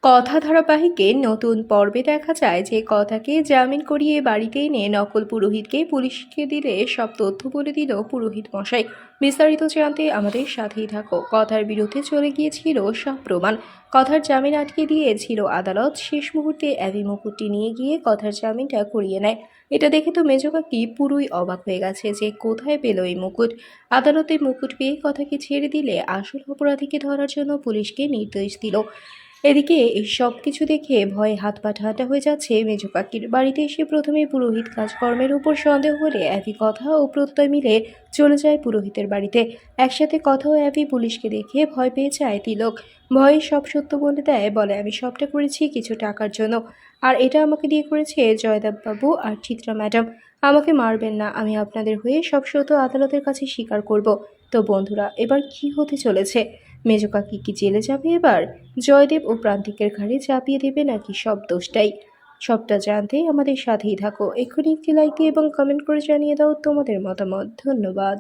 কথা ধারাবাহিকে নতুন পর্বে দেখা যায় যে কথাকে জামিন করিয়ে বাড়িতে এনে নকল পুরোহিতকে পুলিশকে দিলে সব তথ্য বলে দিল পুরোহিত মশাই। বিস্তারিত জানতে আমাদের সাথেই থাকো। কথার বিরুদ্ধে চলে গিয়েছিল সব প্রমাণ। কথার জামিন আটকে দিয়েছিল আদালত। শেষ মুহূর্তে অ্যাবি মুকুটটি নিয়ে গিয়ে কথার জামিনটা করিয়ে নেয়। এটা দেখে তো মেজো কাকি পুরোই অবাক হয়ে গেছে যে কোথায় পেল এই মুকুট। আদালতে মুকুট পেয়ে কথাকে ছেড়ে দিলে আসল অপরাধীকে ধরার জন্য পুলিশকে নির্দেশ দিল। এদিকে এই সব কিছু দেখে ভয়ে হাত পা ঠান্ডা হয়ে যাচ্ছে মেজো কাকির। বাড়িতে এসে প্রথমে পুরোহিত কাজকর্মের উপর সন্দেহ হলে অ্যাবি কথা ও প্রত্যয় মিলে চলে যায় পুরোহিতের বাড়িতে। একসাথে কথা ও অ্যাবি পুলিশকে দেখে ভয় পেয়ে যায় তিলক। ভয়ে সব সত্য বলে দেয়, বলে আমি সবটা করেছি কিছু টাকার জন্য, আর এটা আমাকে দিয়ে করেছে জয়দেব বাবু আর চিত্রা ম্যাডাম। আমাকে মারবেন না, আমি আপনাদের হয়ে সব সত্য আদালতের কাছে স্বীকার করব। তো বন্ধুরা, এবার কি হতে চলেছে? মেজো কাকি কি জেলে যাবে এবার? জয়দেব ও প্রান্তিকের ঘাড়ে চাপিয়ে দেবে নাকি সব দোষটাই? সবটা জানতে আমাদের সাথেই থাকো। এক্ষুনি একটি লাইক দিয়ে এবং কমেন্ট করে জানিয়ে দাও তোমাদের মতামত। ধন্যবাদ।